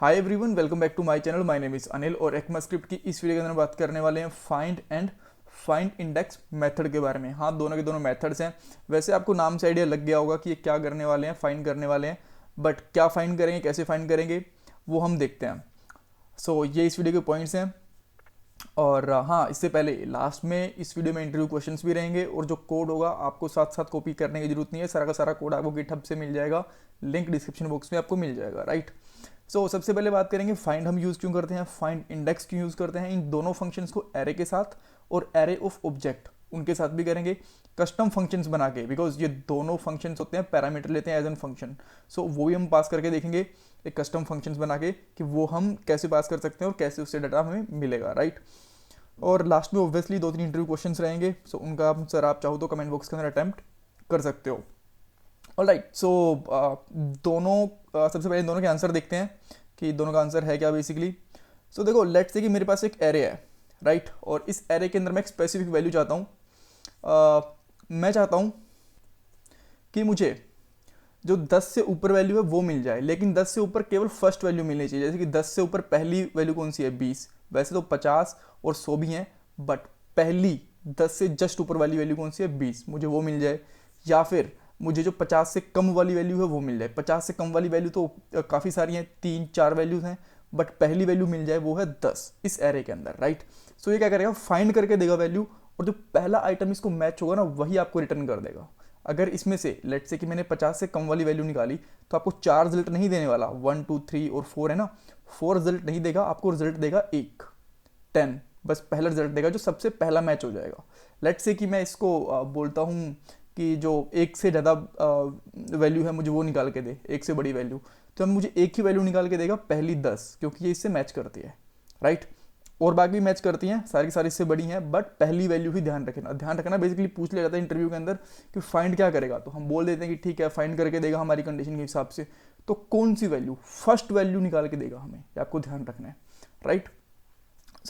Hi everyone, welcome back to my channel. My name is Anil और ECMAScript की इस video के अंदर बात करने वाले हैं फाइंड इंडेक्स मेथड के बारे में। हाँ, दोनों के दोनों मेथड्स हैं। वैसे आपको नाम से आइडिया लग गया होगा कि ये क्या करने वाले हैं, फाइंड करने वाले हैं। बट क्या फाइंड करेंगे, कैसे फाइंड करेंगे, वो हम देखते हैं। ये इस वीडियो के पॉइंट्स हैं। और हाँ, इससे पहले लास्ट में इस वीडियो में इंटरव्यू क्वेश्चंस भी रहेंगे और जो कोड होगा आपको साथ साथ कॉपी करने की जरूरत नहीं है। सारा का सारा कोड आपको गिटहब से मिल जाएगा, लिंक डिस्क्रिप्शन बॉक्स में आपको मिल जाएगा, राइट। सबसे पहले बात करेंगे फाइंड हम यूज़ क्यों करते हैं, फाइंड इंडेक्स क्यों यूज़ करते हैं। इन दोनों फंक्शंस को एरे के साथ और एरे ऑफ ऑब्जेक्ट उनके साथ भी करेंगे, कस्टम फंक्शंस बना के, बिकॉज ये दोनों फंक्शंस होते हैं पैरामीटर लेते हैं एज एन फंक्शन। वो भी हम पास करके देखेंगे एक कस्टम फंक्शंस बना के कि वो हम कैसे पास कर सकते हैं और कैसे उससे डाटा हमें मिलेगा, राइट। और लास्ट में ऑब्वियसली 2-3 इंटरव्यू क्वेश्चंस रहेंगे। उनका आंसर आप चाहो तो कमेंट बॉक्स के अंदर अटेम्प्ट कर सकते हो। ऑलराइट, दोनों सबसे पहले दोनों के आंसर देखते हैं कि दोनों का आंसर है क्या बेसिकली। देखो, लेट्स से कि मेरे पास एक एरे है, राइट। और इस एरे के अंदर मैं एक स्पेसिफिक वैल्यू चाहता हूँ। मैं चाहता हूँ कि मुझे जो 10 से ऊपर वैल्यू है वो मिल जाए, लेकिन 10 से ऊपर केवल फर्स्ट वैल्यू मिलनी चाहिए। जैसे कि 10 से ऊपर पहली वैल्यू कौन सी है, 20। वैसे तो 50 और 100 भी हैं, बट पहली 10 से जस्ट ऊपर वाली वैल्यू कौन सी है, 20, मुझे वो मिल जाए। या फिर मुझे जो 50 से कम वाली वैल्यू है वो मिल जाए। 50 से कम वाली वैल्यू तो काफ़ी सारी हैं, 3-4 वैल्यूज हैं, बट पहली वैल्यू मिल जाए वो है 10 इस एरे के अंदर, राइट। ये क्या करेगा, फाइंड करके देगा वैल्यू, और जो पहला आइटम इसको मैच होगा ना वही आपको रिटर्न कर देगा। अगर इसमें से लेट्स से कि मैंने 50 से कम वाली वैल्यू निकाली तो आपको 4 रिजल्ट नहीं देने वाला, 1 2 3 और 4 है ना। 4 रिजल्ट नहीं देगा आपको, रिजल्ट देगा 1 10, बस पहला रिजल्ट देगा जो सबसे पहला मैच हो जाएगा। लेट्स से कि मैं इसको बोलता हूँ कि जो एक से ज़्यादा वैल्यू है मुझे वो निकाल के दे, एक से बड़ी वैल्यू, तो मुझे एक ही वैल्यू निकाल के देगा, पहली 10, क्योंकि ये इससे मैच करती है, राइट। और बाकी भी मैच करती हैं, सारी की सारी इससे बड़ी हैं, बट पहली वैल्यू ही ध्यान रखना। बेसिकली पूछ लिया जाता है इंटरव्यू के अंदर कि फाइंड क्या करेगा, तो हम बोल देते हैं कि ठीक है फाइंड करके देगा हमारी कंडीशन के हिसाब से। तो कौन सी वैल्यू, फर्स्ट वैल्यू निकाल के देगा हमें, ये आपको ध्यान रखना है, राइट।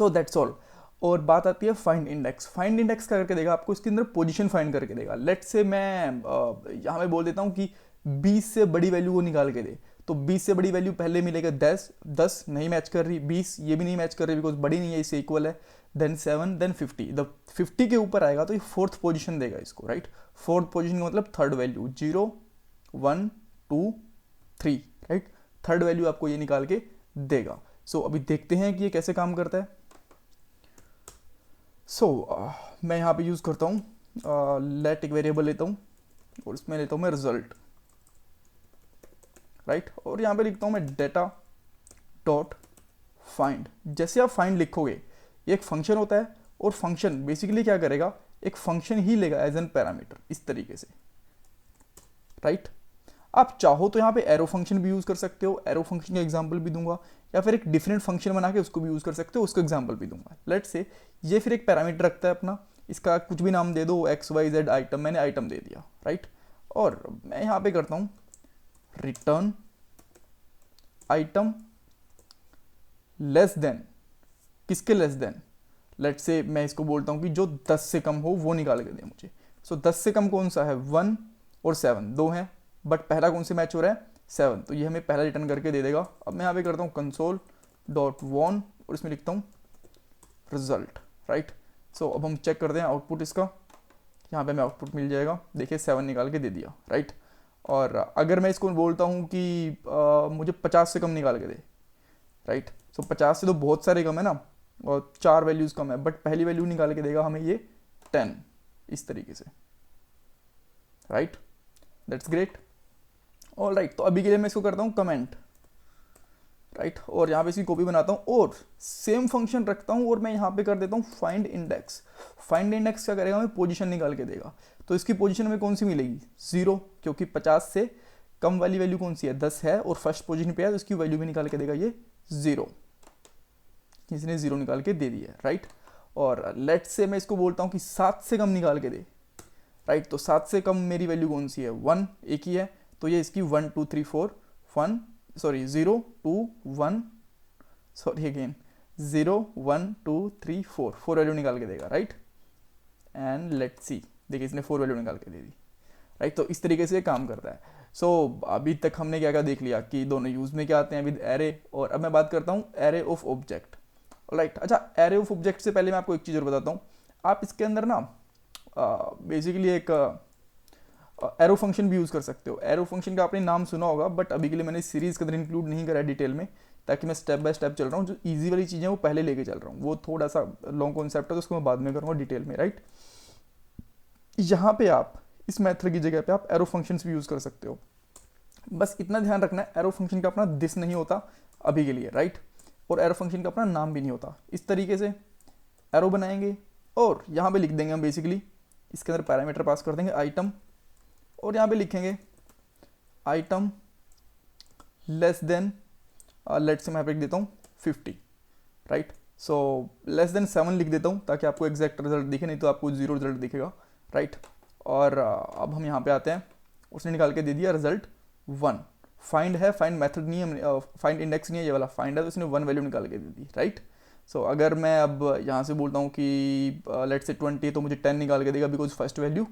That's all. और बात आती है फाइंड इंडेक्स। फाइंड इंडेक्स क्या करके देगा आपको, इसके अंदर पोजीशन फाइंड करके देगा। लेट्स से मैं यहाँ मैं बोल देता हूँ कि 20 से बड़ी वैल्यू वो निकाल के दे, तो 20 से बड़ी वैल्यू पहले मिलेगा 10 नहीं मैच कर रही, 20 ये भी नहीं मैच कर रही बिकॉज बड़ी नहीं है, इससे इक्वल है, देन 7, देन 50। द 50 के ऊपर आएगा तो ये फोर्थ पोजीशन देगा इसको, राइट। फोर्थ पोजीशन का मतलब third value, 0 1 2 3, right. Third value आपको ये निकाल के देगा। अभी देखते हैं कि ये कैसे काम करता है। मैं यहाँ पे यूज़ करता हूँ लेट एक वेरिएबल लेता हूँ और इसमें लेता हूँ मैं रिजल्ट, राइट। और यहाँ पे लिखता हूँ मैं डेटा डॉट फाइंड। जैसे आप फाइंड लिखोगे, ये एक फंक्शन होता है और फंक्शन बेसिकली क्या करेगा, एक फंक्शन ही लेगा एज एन पैरामीटर, इस तरीके से, राइट। आप चाहो तो यहाँ पे एरो फंक्शन भी यूज़ कर सकते हो, एरो फंक्शन का एग्जांपल भी दूंगा, या फिर एक डिफरेंट फंक्शन बना के उसको भी यूज़ कर सकते हो, उसका एग्जांपल भी दूंगा। लेट्स से ये फिर एक पैरामीटर रखता है अपना, इसका कुछ भी नाम दे दो, XYZ आइटम, मैंने आइटम दे दिया, राइट। और मैं यहाँ पे करता हूँ रिटर्न आइटम लेस देन, किसके लेस देन, लेट्स से मैं इसको बोलता हूँ कि जो 10 से कम हो वो निकाल के दे मुझे। 10 से कम कौन सा है, 1 और 7, दो हैं, बट पहला कौन से मैच हो रहा है, 7, तो ये हमें पहला रिटर्न करके दे देगा। अब मैं यहाँ पे करता हूँ कंसोल डॉट वॉन और इसमें लिखता हूँ रिजल्ट, राइट। अब हम चेक करते हैं आउटपुट इसका। यहाँ पे हमें आउटपुट मिल जाएगा, देखिए 7 निकाल के दे दिया, राइट। और अगर मैं इसको बोलता हूँ कि मुझे 50 से कम निकाल के दे, राइट। 50 से तो बहुत सारे कम है ना, और 4 वैल्यूज़ कम है, बट पहली वैल्यू निकाल के देगा हमें ये 10, इस तरीके से, right. That's great. All right, तो अभी के लिए मैं इसको करता हूँ कमेंट, राइट। और यहाँ पे इसकी कॉपी बनाता हूँ और सेम फंक्शन रखता हूँ और मैं यहाँ पे कर देता हूँ फाइंड इंडेक्स। फाइंड इंडेक्स क्या करेगा, हमें पोजीशन निकाल के देगा। तो इसकी पोजीशन हमें कौन सी मिलेगी, 0, क्योंकि 50 से कम वाली वैल्यू कौन सी है, 10 है, और फर्स्ट पोजीशन पे है तो इसकी वैल्यू भी निकाल के देगा ये 0, इसने 0 निकाल के दे दिया, राइट। और लेट्स से मैं इसको बोलता हूँ कि 7 से कम निकाल के दे, राइट। तो 7 से कम मेरी वैल्यू कौन सी है, 1, एक ही है, तो ये इसकी 1 2 3 4 1 सॉरी 0 2 1 सॉरी अगेन 0 1 2 3 4 वैल्यू निकाल के देगा, राइट। एंड लेट्स सी, देखिए इसने 4 वैल्यू निकाल के दे दी, राइट। तो इस तरीके से काम करता है। सो अभी तक हमने क्या क्या देख लिया कि दोनों यूज़ में क्या आते हैं विद एरे, और अब मैं बात करता हूँ एरे ऑफ ऑब्जेक्ट। राइट, अच्छा एरे ऑफ ऑब्जेक्ट से पहले मैं आपको एक चीज़ और बताता हूँ। आप इसके अंदर ना बेसिकली एक एरो फंक्शन भी यूज़ कर सकते हो। एरो फंक्शन का आपने नाम सुना होगा, बट अभी के लिए मैंने इस सीरीज़ के अंदर इंक्लूड नहीं करा है डिटेल में, ताकि मैं स्टेप बाय स्टेप चल रहा हूँ। जो ईजी वाली चीज़ें वो पहले लेके चल रहा हूँ, वो थोड़ा सा लॉन्ग कॉन्सेप्ट है तो उसको मैं बाद में करूँगा डिटेल में। राइट, यहाँ पे आप इस मेथड की जगह पे आप एरो फंक्शंस भी यूज़ कर सकते हो। बस इतना ध्यान रखना है, एरो फंक्शन का अपना दिस नहीं होता अभी के लिए। राइट, और एरो फंक्शन का अपना नाम भी नहीं होता। इस तरीके से एरो बनाएंगे और यहाँ पे लिख देंगे हम बेसिकली, इसके अंदर पैरामीटर पास कर देंगे आइटम, और यहाँ पे लिखेंगे item less than let's say मैं लिख देता हूँ 50। राइट, सो लेस देन 7 लिख देता हूँ ताकि आपको एग्जैक्ट रिजल्ट दिखे, नहीं तो आपको 0 रिजल्ट दिखेगा। राइट, और अब हम यहाँ पे आते हैं, उसने निकाल के दे दिया रिजल्ट 1। फाइंड है, फाइंड मेथड नहीं है, फाइंड इंडेक्स नहीं है, ये वाला फाइंड है, तो उसने 1 वैल्यू निकाल के दे दी। राइट, सो अगर मैं अब यहाँ से बोलता हूँ कि लेट्स से 20 है तो मुझे 10 निकाल के देगा, बिकॉज फर्स्ट वैल्यू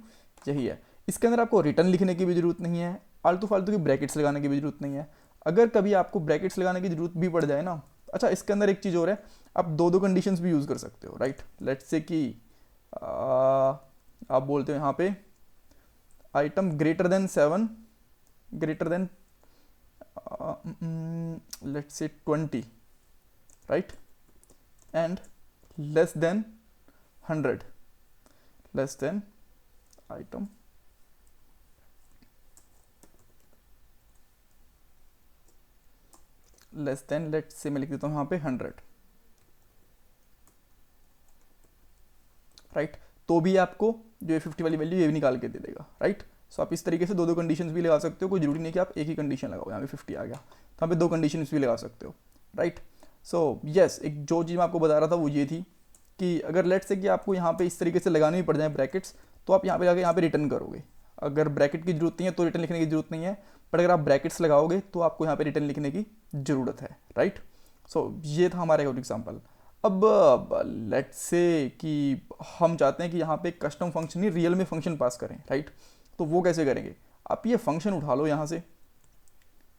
यही है। इसके अंदर आपको रिटर्न लिखने की भी जरूरत नहीं है, आलतू फालतू की ब्रैकेट्स लगाने की भी जरूरत नहीं है। अगर कभी आपको ब्रैकेट्स लगाने की जरूरत भी पड़ जाए ना, अच्छा इसके अंदर एक चीज़ और है, आप दो दो कंडीशंस भी यूज़ कर सकते हो। राइट, लेट्स से कि आप बोलते हो यहाँ पे item greater than 7, greater than let's say 20, right, and less than 100, less than item less than, let's say मैं लिख देता हूँ यहाँ पे 100। राइट, तो भी आपको जो ये 50 वाली वैल्यू ये भी निकाल के दे देगा। राइट, सो आप इस तरीके से दो दो कंडीशंस भी लगा सकते हो, कोई जरूरी नहीं कि आप एक ही कंडीशन लगाओ। यहाँ पे 50 आ गया तो यहाँ पे दो कंडीशंस भी लगा सकते हो। राइट, सो यस, एक जो चीज़ मैं आपको बता रहा था वो ये थी कि अगर लेट्स से कि आपको यहाँ पे इस तरीके से लगाने भी पड़ जाए ब्रैकेट्स, तो आप यहाँ पे जाके यहाँ पे रिटर्न करोगे। अगर ब्रैकेट की जरूरत नहीं है तो रिटर्न लिखने की जरूरत नहीं है, बट अगर आप ब्रैकेट्स लगाओगे तो आपको यहाँ पे रिटर्न लिखने की ज़रूरत है। राइट, सो ये था हमारा एक एग्जाम्पल। अब लेट्स से कि हम चाहते हैं कि यहाँ पे कस्टम फंक्शन ही रियल में फंक्शन पास करें। राइट, तो वो कैसे करेंगे, आप ये फंक्शन उठा लो यहाँ से,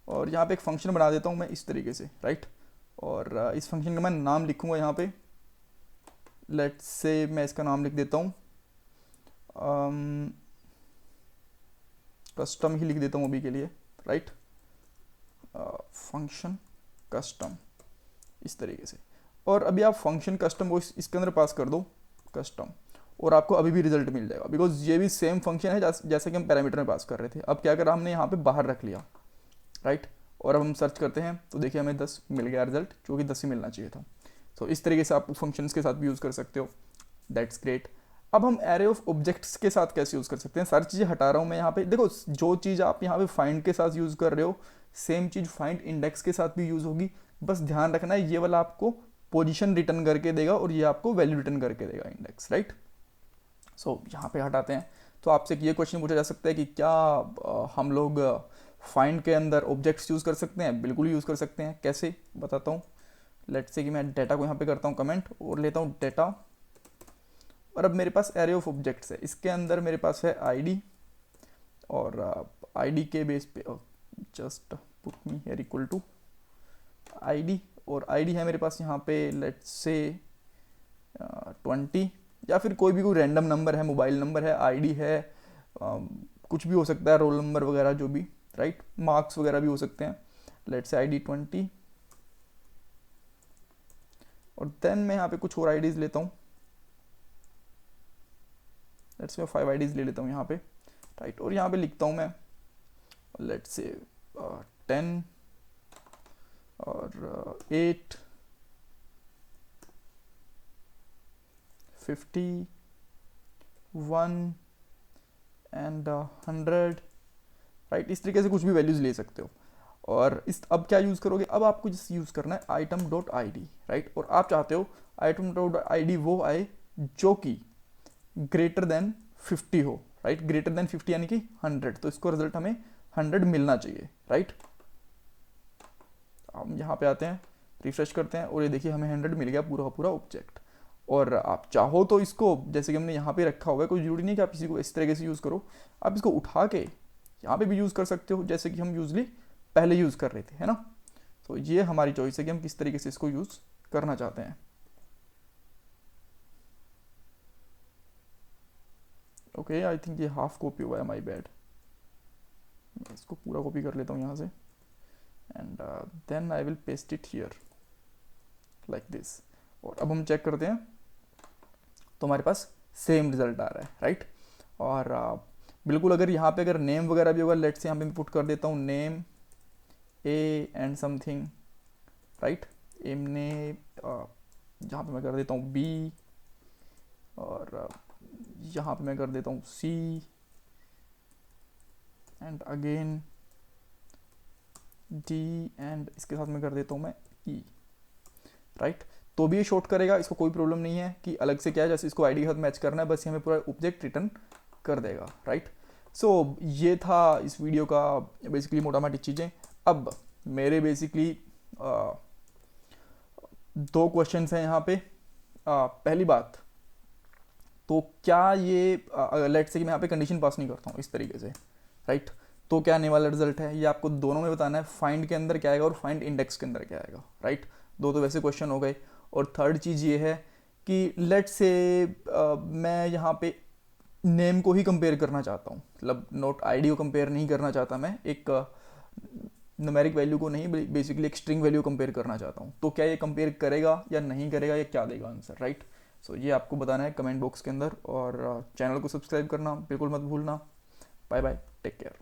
और यहाँ पे एक फंक्शन बना देता हूँ मैं इस तरीके से। राइट, और इस फंक्शन का मैं नाम लिखूँगा यहाँ पे, लेट्स से मैं इसका नाम लिख देता हूँ कस्टम ही लिख देता हूँ अभी के लिए। राइट, फंक्शन कस्टम इस तरीके से, और अभी आप फंक्शन कस्टम को इसके अंदर पास कर दो कस्टम, और आपको अभी भी रिजल्ट मिल जाएगा, बिकॉज ये भी सेम फंक्शन है जैसे कि हम पैरामीटर में पास कर रहे थे। अब क्या करा हमने यहाँ पे बाहर रख लिया। राइट, और अब हम सर्च करते हैं तो देखिए हमें 10 मिल गया रिजल्ट, जो कि 10 ही मिलना चाहिए था। सो इस तरीके से आप फंक्शंस के साथ भी यूज़ कर सकते हो। That's great. अब हम एरे ऑफ ऑब्जेक्ट्स के साथ कैसे यूज़ कर सकते हैं, सारी चीज़ें हटा रहा हूँ मैं यहाँ पे। देखो, जो चीज़ आप यहाँ पे फाइंड के साथ यूज़ कर रहे हो, सेम चीज़ फाइंड इंडेक्स के साथ भी यूज़ होगी। बस ध्यान रखना है, ये वाला आपको पोजीशन रिटर्न करके देगा और ये आपको वैल्यू रिटर्न करके देगा, इंडेक्स। राइट, सो यहाँ पे हटाते हैं। तो आपसे ये क्वेश्चन पूछा जा सकता है कि क्या हम लोग फाइंड के अंदर ऑब्जेक्ट्स यूज़ कर सकते हैं? बिल्कुल यूज़ कर सकते हैं। कैसे, बताता हूँ। लेट्स से कि मैं डाटा को यहाँ पे करता हूँ कमेंट और लेता हूँ डाटा, और अब मेरे पास एरे ऑफ ऑब्जेक्ट्स है। इसके अंदर मेरे पास है आईडी, और आईडी के बेस पे just put me here equal to ID, और आईडी है मेरे पास यहाँ पे लेट्स से 20, या फिर कोई रैंडम नंबर है, मोबाइल नंबर है, आईडी है, कुछ भी हो सकता है, रोल नंबर वगैरह जो भी। राइट, मार्क्स वगैरह भी हो सकते हैं। लेट्स से आईडी 20, और देन मैं यहाँ पे कुछ और आईडीज़ लेता हूँ। लेट्स मैं 5 आईडीज़ ले लेता हूँ यहाँ पे। राइट, और यहाँ पे लिखता हूँ मैं लेट्स से 10 और 8 50 1 एंड 100। राइट, इस तरीके से कुछ भी वैल्यूज़ ले सकते हो। और इस अब क्या यूज़ करोगे, अब आपको जिस यूज़ करना है item dot I D. Right, और आप चाहते हो आइटम डॉट आई डी वो आए जो कि ग्रेटर देन 50 हो। राइट, ग्रेटर देन 50 यानी कि 100, तो इसको रिजल्ट हमें 100 मिलना चाहिए। राइट, हम यहाँ पे आते हैं, रिफ्रेश करते हैं, और ये देखिए हमें 100 मिल गया पूरा पूरा ऑब्जेक्ट। और आप चाहो तो इसको, जैसे कि हमने यहाँ पे रखा हुआ है, कोई जरूरी नहीं कि आप इसी को इस तरीके से यूज़ करो। आप इसको उठा के यहाँ पे भी यूज़ कर सकते हो जैसे कि हम यूजली पहले यूज़ कर रहे थे, है ना। तो ये हमारी चॉइस है कि हम किस तरीके से इसको यूज़ करना चाहते हैं। ओके, आई थिंक ये हाफ कॉपी हुआ है, माई बैड। मैं इसको पूरा कॉपी कर लेता हूँ यहाँ से and then I will paste it here like this. और अब हम चेक करते हैं तो हमारे पास सेम रिजल्ट आ रहा है, राइट। और बिल्कुल अगर यहाँ पे अगर नेम वगैरह भी होगा, लेट से यहाँ पे मैं पुट कर देता हूँ name A and something, right. एम ने यहाँ पे मैं कर देता हूँ बी, और यहाँ पे मैं कर देता हूँ सी एंड अगेन डी, एंड इसके साथ मैं कर देता हूँ मैं ई, राइट। तो भी ये शॉर्ट करेगा, इसको कोई प्रॉब्लम नहीं है कि अलग से क्या है, जैसे इसको आईडी के साथ मैच करना है, बस ये हमें पूरा ऑब्जेक्ट रिटर्न कर देगा, राइट। सो ये था इस वीडियो का बेसिकली मोटा मोटी चीज़ें। अब मेरे बेसिकली 2 क्वेश्चंस हैं यहाँ पे। पहली बात तो क्या ये लेट से कि मैं यहाँ पे कंडीशन पास नहीं करता हूँ इस तरीके से, राइट, तो क्या आने वाला रिजल्ट है, ये आपको दोनों में बताना है, फाइंड के अंदर क्या आएगा और फाइंड इंडेक्स के अंदर क्या आएगा, राइट। 2 तो वैसे क्वेश्चन हो गए। और थर्ड चीज़ ये है कि लेट से मैं यहाँ पे नेम को ही कंपेयर करना चाहता हूँ, मतलब नोट आईडी को कंपेयर नहीं करना चाहता मैं, एक न्यूमेरिक वैल्यू को नहीं, बेसिकली एक स्ट्रिंग वैल्यू कंपेयर करना चाहता हूँ। तो क्या ये कंपेयर करेगा या नहीं करेगा, या क्या देगा आंसर, राइट। सो ये आपको बताना है कमेंट बॉक्स के अंदर, और चैनल को सब्सक्राइब करना बिल्कुल मत भूलना। Bye bye, take care.